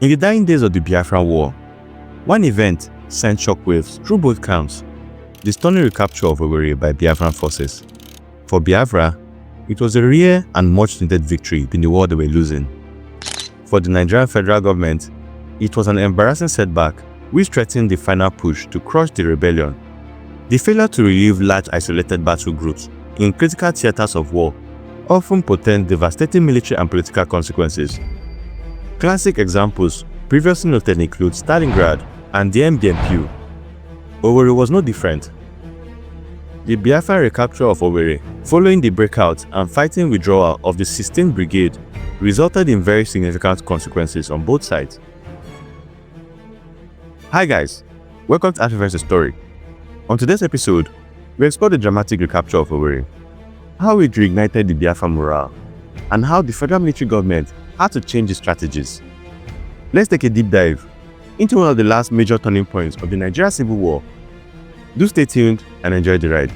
In the dying days of the Biafra War, one event sent shockwaves through both camps: the stunning recapture of Owerri by Biafran forces. For Biafra, it was a rare and much-needed victory in the war they were losing. For the Nigerian federal government, it was an embarrassing setback which threatened the final push to crush the rebellion. The failure to relieve large isolated battle groups in critical theaters of war often portend devastating military and political consequences. Classic examples previously noted include Stalingrad and the MDMPU. Owerri was no different. The Biafra recapture of Owerri, following the breakout and fighting withdrawal of the 16th Brigade, resulted in very significant consequences on both sides. Hi guys, welcome to Achuzie Story. On today's episode, we explore the dramatic recapture of Owerri, how it reignited the Biafra morale, and how the federal military government had to change its strategies. Let's take a deep dive into one of the last major turning points of the Nigerian Civil War. Do stay tuned and enjoy the ride.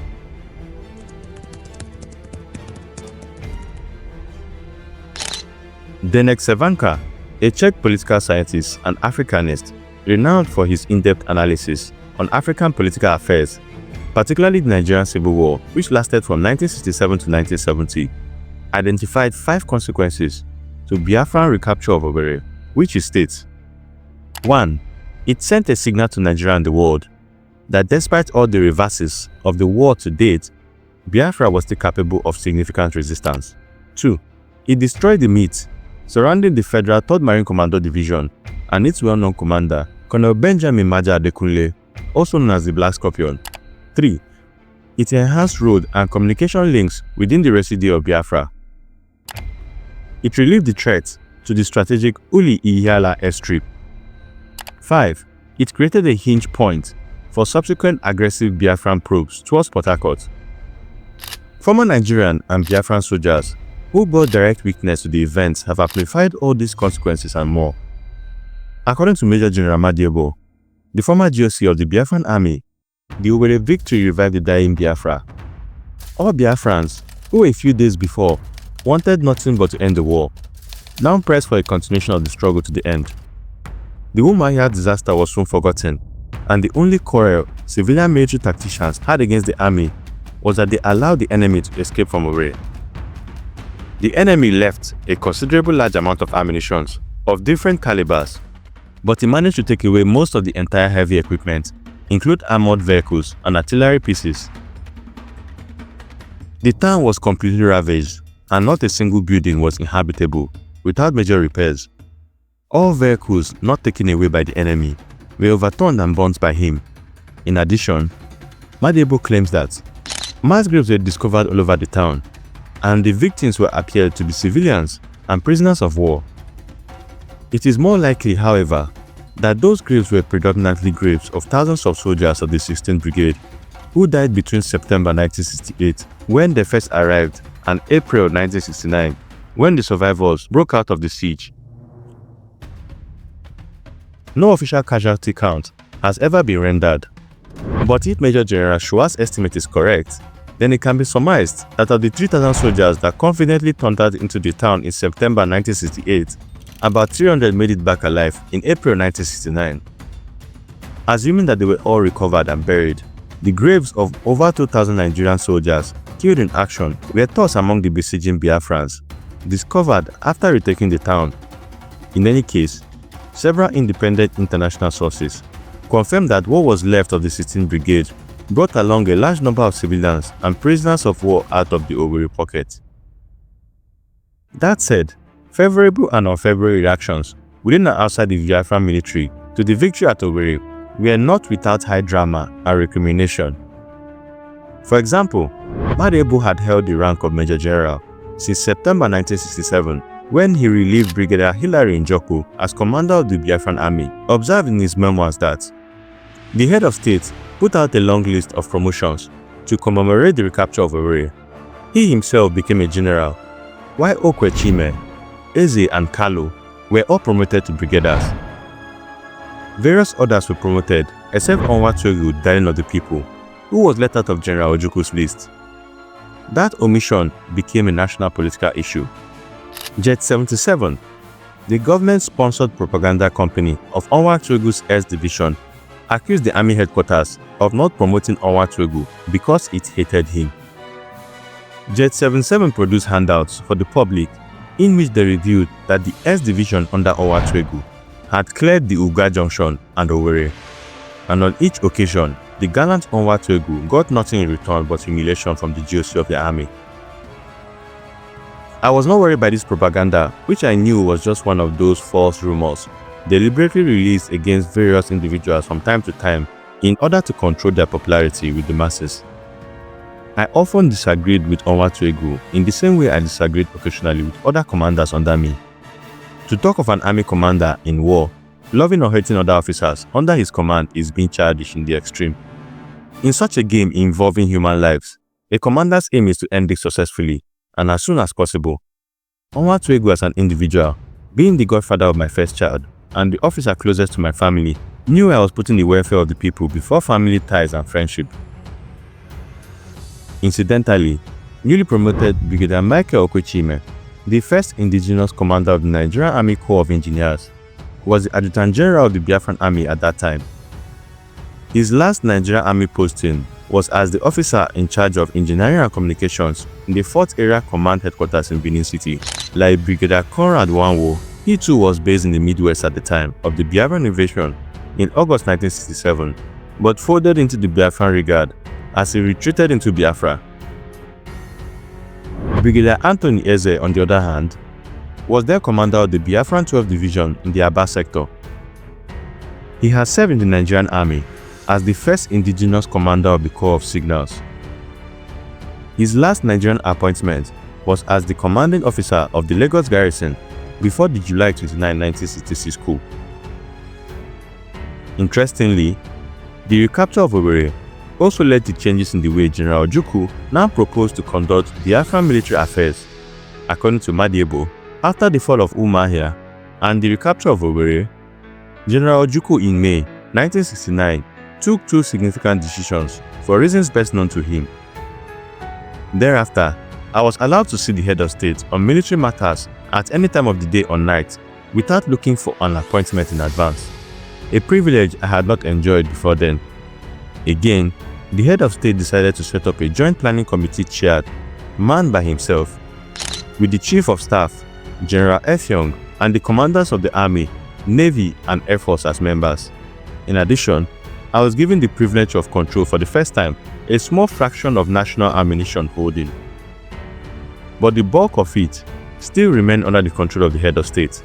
Denek Sevanka, a Czech political scientist and Africanist, renowned for his in-depth analysis on African political affairs, particularly the Nigerian Civil War, which lasted from 1967 to 1970, identified 5 consequences to Biafran recapture of Owerri, which he states: 1. It sent a signal to Nigeria and the world that despite all the reverses of the war to date, Biafra was still capable of significant resistance. 2. It destroyed the myth surrounding the Federal 3rd Marine Commando Division and its well-known commander, Colonel Benjamin Maja Adekunle, also known as the Black Scorpion. 3. It enhanced road and communication links within the residue of Biafra. It relieved the threat to the strategic Uli Ihiala airstrip. 5. It created a hinge point for subsequent aggressive Biafran probes towards Port Harcourt. Former Nigerian and Biafran soldiers who bore direct witness to the events have amplified all these consequences and more. According to Major General Madiebo, the former GOC of the Biafran army, the Owerri victory revived the dying Biafra. All Biafrans, who a few days before wanted nothing but to end the war, now pressed for a continuation of the struggle to the end. The Umuahia disaster was soon forgotten, and the only quarrel civilian military tacticians had against the army was that they allowed the enemy to escape from Owerri. The enemy left a considerable large amount of ammunition of different calibers, but he managed to take away most of the entire heavy equipment, including armored vehicles and artillery pieces. The town was completely ravaged, and not a single building was inhabitable without major repairs. All vehicles not taken away by the enemy were overturned and burnt by him. In addition, Madiebo claims that mass graves were discovered all over the town, and the victims were appeared to be civilians and prisoners of war. It is more likely, however, that those graves were predominantly graves of thousands of soldiers of the 16th Brigade who died between September 1968, when they first arrived, and April 1969, when the survivors broke out of the siege. No official casualty count has ever been rendered, but if Major General Shua's estimate is correct, then it can be surmised that of the 3,000 soldiers that confidently thundered into the town in September 1968, about 300 made it back alive in April 1969. Assuming that they were all recovered and buried, the graves of over 2,000 Nigerian soldiers killed in action were tossed among the besieging Biafrans, discovered after retaking the town. In any case, several independent international sources confirmed that what was left of the 16th Brigade brought along a large number of civilians and prisoners of war out of the Owerri pocket. That said, favorable and unfavorable reactions within and outside the Biafran military to the victory at Owerri were not without high drama and recrimination. For example, Madiebo had held the rank of Major General since September 1967, when he relieved Brigadier Hilary Njoku as commander of the Biafran army, observed in his memoirs that the head of state put out a long list of promotions to commemorate the recapture of Owerri. He himself became a general, while Okwechime, Eze and Kalu were all promoted to brigadiers. Various others were promoted except Onwatogu, Darling of the People, who was left out of General Ojuku's list. That omission became a national political issue. Jet 77, The government-sponsored propaganda company of Owerri's S Division accused the army headquarters of not promoting Owerri because it hated him. Jet 77 produced handouts for the public in which they revealed that the S Division under Owerri had cleared the Uga Junction and Owerri, and on each occasion, the gallant Owerri got nothing in return but humiliation from the GOC of the army. I was not worried by this propaganda, which I knew was just one of those false rumors deliberately released against various individuals from time to time in order to control their popularity with the masses. I often disagreed with Owerri in the same way I disagreed occasionally with other commanders under me. To talk of an army commander in war, loving or hating other officers under his command is being childish in the extreme. In such a game involving human lives, a commander's aim is to end it successfully and as soon as possible. Owerri as an individual, being the godfather of my first child and the officer closest to my family, knew I was putting the welfare of the people before family ties and friendship. Incidentally, newly promoted Brigadier Michael Okwechime, the first indigenous commander of the Nigerian Army Corps of Engineers, was the Adjutant General of the Biafran Army at that time. His last Nigerian Army posting was as the officer in charge of engineering and communications in the 4th Area Command Headquarters in Benin City. Like Brigadier Conrad Wanwo, he too was based in the Midwest at the time of the Biafran invasion in August 1967, but folded into the Biafran Brigade as he retreated into Biafra. Brigadier Anthony Eze, on the other hand, was their commander of the Biafran 12th Division in the Aba sector. He has served in the Nigerian Army as the first indigenous commander of the Corps of Signals. His last Nigerian appointment was as the commanding officer of the Lagos Garrison before the July 29, 1966 coup. Interestingly, the recapture of Owerri also led to changes in the way General Ojukwu now proposed to conduct Biafran military affairs. According to Madiebo, after the fall of Umuahia and the recapture of Owerri, General Ojukwu in May 1969 took two significant decisions for reasons best known to him. Thereafter, I was allowed to see the head of state on military matters at any time of the day or night without looking for an appointment in advance, a privilege I had not enjoyed before then. Again, the head of state decided to set up a joint planning committee chaired, manned by himself, with the Chief of Staff, General Effiong, and the commanders of the Army, Navy, and Air Force as members. In addition, I was given the privilege of control for the first time a small fraction of national ammunition holding. But the bulk of it still remained under the control of the head of state.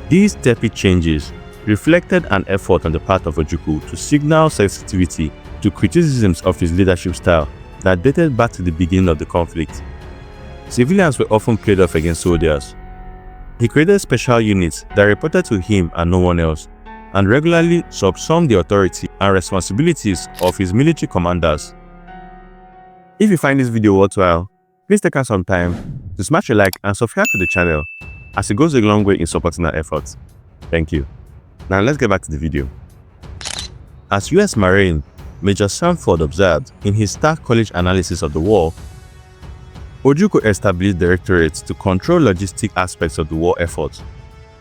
These tepid changes reflected an effort on the part of Ojukwu to signal sensitivity to criticisms of his leadership style that dated back to the beginning of the conflict. Civilians were often played off against soldiers. He created special units that reported to him and no one else, and regularly subsumed the authority and responsibilities of his military commanders. If you find this video worthwhile, please take out some time to smash a like and subscribe to the channel, as it goes a long way in supporting our efforts. Thank you. Now let's get back to the video. As US Marine Major Sanford observed in his Star College analysis of the war, Ojukwu established directorates to control logistic aspects of the war effort,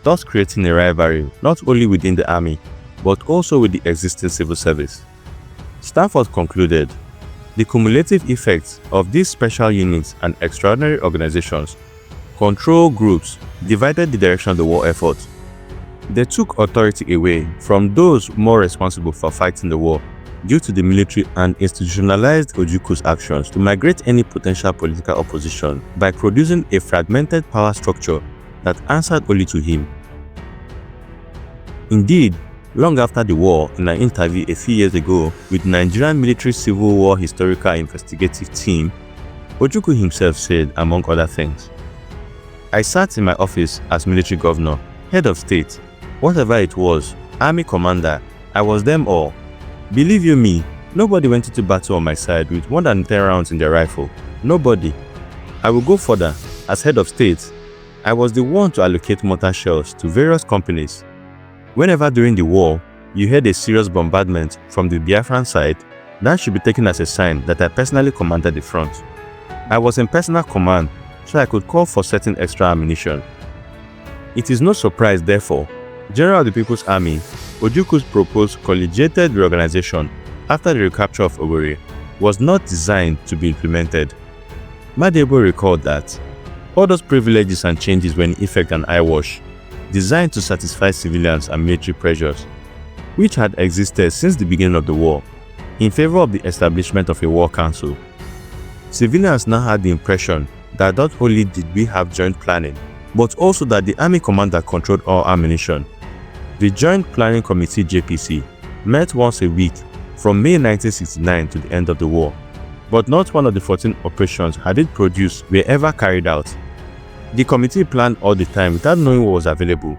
thus creating a rivalry not only within the army, but also with the existing civil service. Sanford concluded, the cumulative effects of these special units and extraordinary organizations, control groups, divided the direction of the war effort. They took authority away from those more responsible for fighting the war due to the military and institutionalized Ojukwu's actions to migrate any potential political opposition by producing a fragmented power structure that answered only to him. Indeed, long after the war, in an interview a few years ago with Nigerian Military Civil War Historical Investigative Team, Ojukwu himself said, among other things, "I sat in my office as military governor, head of state, whatever it was, army commander, I was them all. Believe you me, nobody went into battle on my side with more than 10 rounds in their rifle. Nobody. I will go further. As head of state, I was the one to allocate mortar shells to various companies. Whenever during the war, you heard a serious bombardment from the Biafran side, that should be taken as a sign that I personally commanded the front. I was in personal command, so I could call for certain extra ammunition. It is no surprise, therefore, General of the People's Army Ojukwu's proposed collegiated reorganization after the recapture of Owerri was not designed to be implemented. Madebo recalled that all those privileges and changes were in effect an eyewash, designed to satisfy civilians and military pressures, which had existed since the beginning of the war, in favor of the establishment of a war council. Civilians now had the impression that not only did we have joint planning, but also that the army commander controlled all ammunition. The Joint Planning Committee (JPC) met once a week from May 1969 to the end of the war, but not one of the 14 operations had it produced were ever carried out. The committee planned all the time without knowing what was available,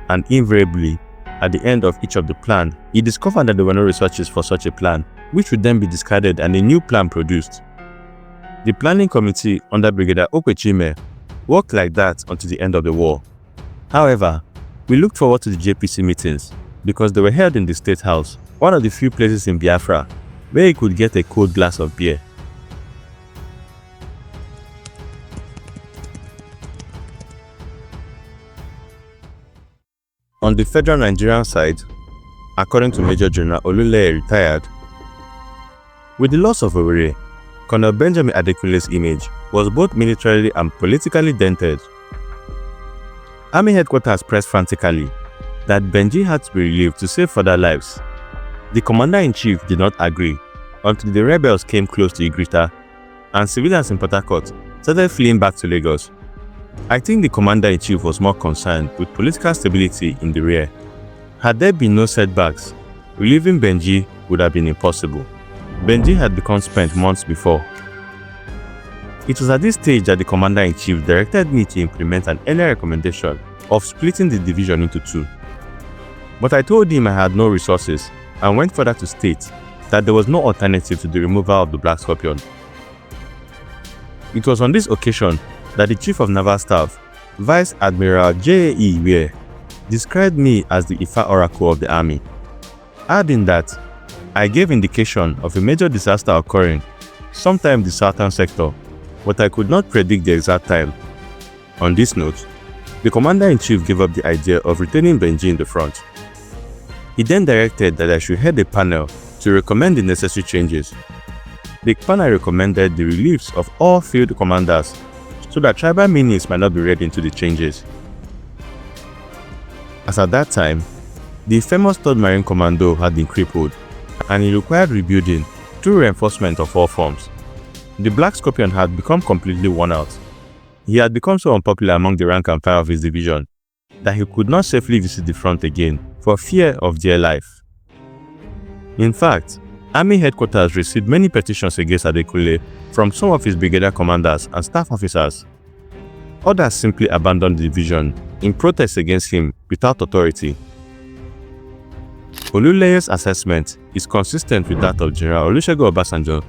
and invariably, at the end of each of the plan, it discovered that there were no resources for such a plan, which would then be discarded and a new plan produced. The planning committee under Brigadier Okwechime worked like that until the end of the war. However, we looked forward to the JPC meetings because they were held in the State House, one of the few places in Biafra where you could get a cold glass of beer. On the federal Nigerian side, according to Major General Oluleye retired, with the loss of Owerri, Colonel Benjamin Adekunle's image was both militarily and politically dented. Army headquarters pressed frantically that Benji had to be relieved to save further lives. The commander-in-chief did not agree until the rebels came close to Igrita and civilians in Port Harcourt started fleeing back to Lagos. I think the commander-in-chief was more concerned with political stability in the rear. Had there been no setbacks, relieving Benji would have been impossible. Benji had become spent months before. It was at this stage that the commander-in-chief directed me to implement an earlier recommendation of splitting the division into two. But I told him I had no resources and went further to state that there was no alternative to the removal of the Black Scorpion. It was on this occasion that the Chief of Naval Staff, Vice Admiral J.E. Weir, described me as the Ifa Oracle of the Army, adding that I gave indication of a major disaster occurring sometime in the southern sector, but I could not predict the exact time. On this note, the commander-in-chief gave up the idea of retaining Benji in the front. He then directed that I should head a panel to recommend the necessary changes. The panel recommended the reliefs of all field commanders so that tribal meanings might not be read into the changes. As at that time, the famous 3rd Marine Commando had been crippled and it required rebuilding through reinforcement of all forms. The Black Scorpion had become completely worn out. He had become so unpopular among the rank and file of his division that he could not safely visit the front again for fear of dear life. In fact, Army headquarters received many petitions against Adekunle from some of his brigadier commanders and staff officers. Others simply abandoned the division in protest against him without authority. Oluleye's assessment is consistent with that of General Olusegun Obasanjo.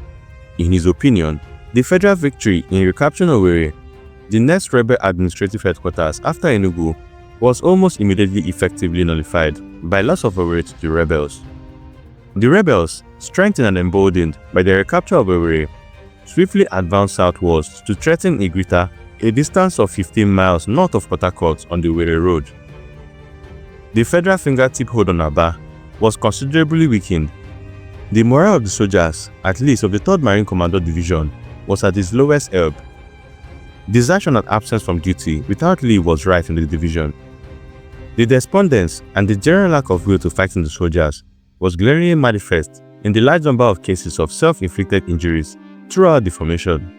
In his opinion, the federal victory in recapturing Owerri, the next rebel administrative headquarters after Enugu, was almost immediately effectively nullified by loss of Owerri to the rebels. The rebels, strengthened and emboldened by the recapture of Owerri, swiftly advanced southwards to threaten Igrita, a distance of 15 miles north of Port Harcourt on the Owerri Road. The federal fingertip hold on Aba was considerably weakened. The morale of the soldiers, at least of the 3rd Marine Commando Division, was at its lowest ebb. Desertion and absence from duty without leave was rife in the division. The despondence and the general lack of will to fight in the soldiers was glaringly manifest in the large number of cases of self-inflicted injuries throughout the formation.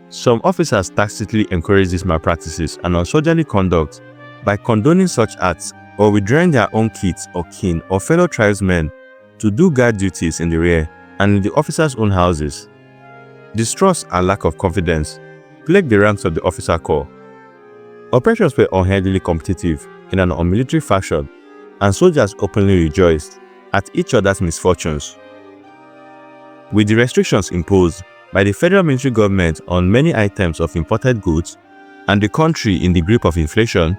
Some officers tacitly encouraged these malpractices and unsoldierly conduct by condoning such acts or withdrawing their own kids or kin or fellow tribesmen to do guard duties in the rear and in the officers' own houses. Distrust and lack of confidence plagued the ranks of the officer corps. Operations were unhealthily competitive in an unmilitary fashion, and soldiers openly rejoiced at each other's misfortunes. With the restrictions imposed by the federal military government on many items of imported goods and the country in the grip of inflation,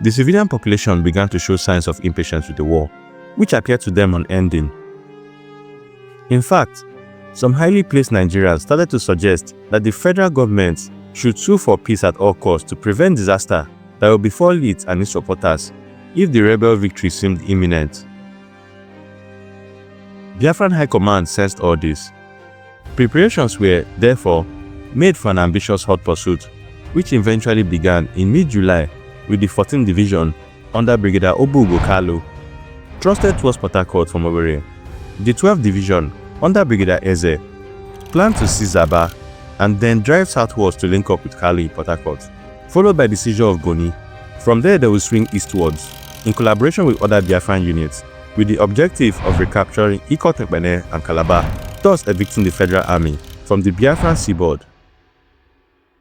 the civilian population began to show signs of impatience with the war, which appeared to them unending. In fact, some highly placed Nigerians started to suggest that the federal government should sue for peace at all costs to prevent disaster that would befall Leeds and his supporters if the rebel victory seemed imminent. Biafran High Command sensed all this. Preparations were, therefore, made for an ambitious hot pursuit, which eventually began in mid-July with the 14th Division under Brigadier Obugo Kalu, thrusted towards Port Harcourt from Owerri. The 12th Division under Brigadier Eze planned to seize Aba and then drive southwards to link up with Kalu in Port Harcourt, followed by the seizure of Boni. From there they will swing eastwards, in collaboration with other Biafran units, with the objective of recapturing Ikot-Ekpene and Calabar, thus evicting the Federal Army from the Biafran seaboard.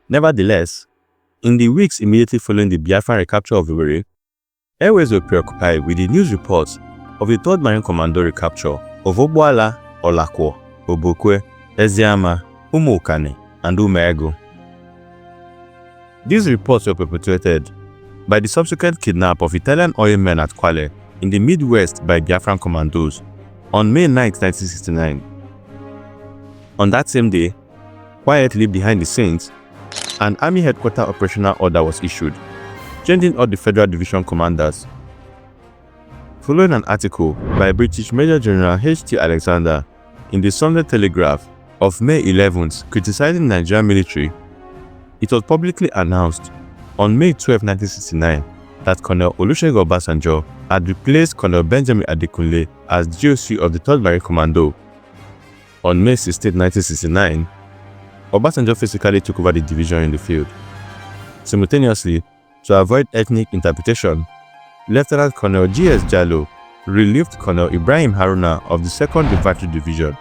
Nevertheless, in the weeks immediately following the Biafran recapture of Owerri, airways were preoccupied with the news reports of the 3rd Marine Commando recapture of Obuala, Olakwo, Obokwe, Eziama, Umuokane, and Umeego. These reports were perpetuated by the subsequent kidnap of Italian oil men at Kwale in the Midwest by Biafran commandos on May 9, 1969. On that same day, quietly behind the scenes, an Army headquarters operational order was issued, changing all the Federal Division commanders. Following an article by British Major General H.T. Alexander in the Sunday Telegraph of May 11th criticizing the Nigerian military, it was publicly announced on May 12, 1969 that Colonel Olusegun Obasanjo had replaced Colonel Benjamin Adekunle as GOC of the 3rd Marine Commando. On May 16, 1969, Obasanjo physically took over the division in the field. Simultaneously, to avoid ethnic interpretation, Lieutenant Colonel G.S. Jallo relieved Colonel Ibrahim Haruna of the 2nd Infantry Division,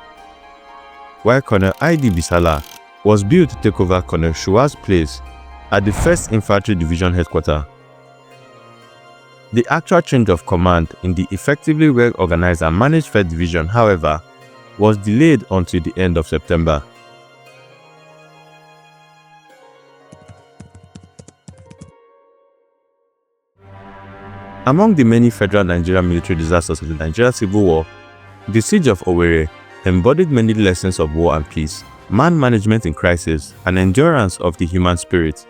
while Colonel I.D. Bisala was billed to take over Colonel Shua's place at the 1st Infantry Division headquarters. The actual change of command in the effectively well-organized and managed 1st Division, however, was delayed until the end of September. Among the many federal Nigerian military disasters of the Nigerian Civil War, the Siege of Owerri embodied many lessons of war and peace, man management in crisis, and endurance of the human spirit,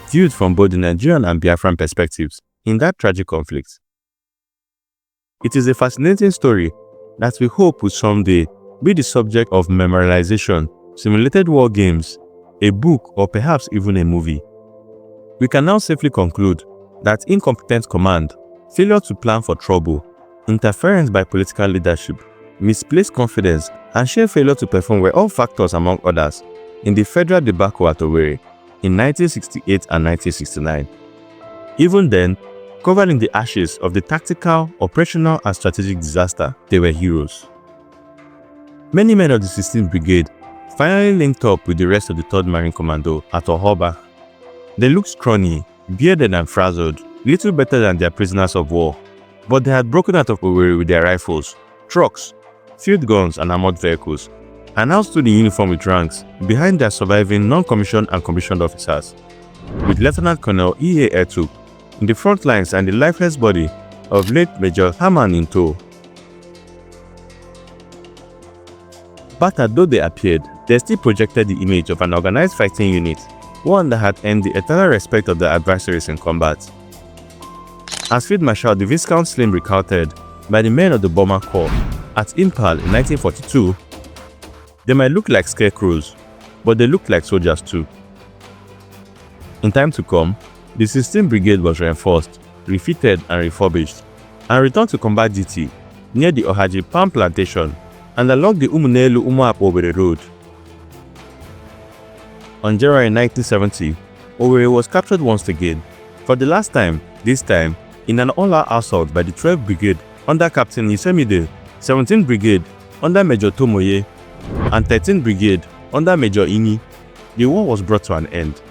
viewed from both the Nigerian and Biafran perspectives in that tragic conflict. It is a fascinating story that we hope will someday be the subject of memorialization, simulated war games, a book, or perhaps even a movie. We can now safely conclude that incompetent command, failure to plan for trouble, interference by political leadership, misplaced confidence, and sheer failure to perform were all factors, among others, in the federal debacle at Owerri in 1968 and 1969. Even then, covered in the ashes of the tactical, operational, and strategic disaster, they were heroes. Many men of the 16th Brigade finally linked up with the rest of the 3rd Marine Commando at Ohoba. They looked scrawny, bearded and frazzled, little better than their prisoners of war, but they had broken out of Owerri with their rifles, trucks, field guns and armored vehicles, and now stood in uniform with ranks behind their surviving non-commissioned and commissioned officers, with Lieutenant Colonel E.A. Etuk in the front lines and the lifeless body of late Major Haman in tow. Battered though they appeared, they still projected the image of an organized fighting unit, one that had earned the eternal respect of their adversaries in combat. As Field Marshal the Viscount Slim recounted by the men of the Bomber Corps at Impal in 1942, they might look like scarecrows, but they looked like soldiers too. In time to come, the 16th Brigade was reinforced, refitted and refurbished, and returned to combat duty near the Ohaji Palm Plantation and along the Umunelu-Umuapu-Owerri Road. On January 1970, Owerri was captured once again, for the last time, this time in an all-out assault by the 12th Brigade under Captain Isemide, 17th Brigade under Major Tomoye, and 13th Brigade under Major Ini. The war was brought to an end.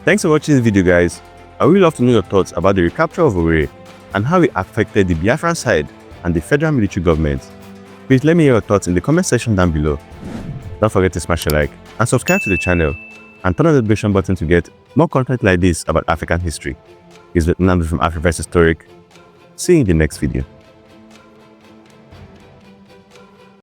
Thanks for watching this video, guys. I would love to know your thoughts about the recapture of Owerri and how it affected the Biafran side and the federal military government. Please let me know your thoughts in the comment section down below. Don't forget to smash a like and subscribe to the channel. and turn on the notification button to get more content like this about African history. It's Vietnam from Afriverse Historic. See you in the next video.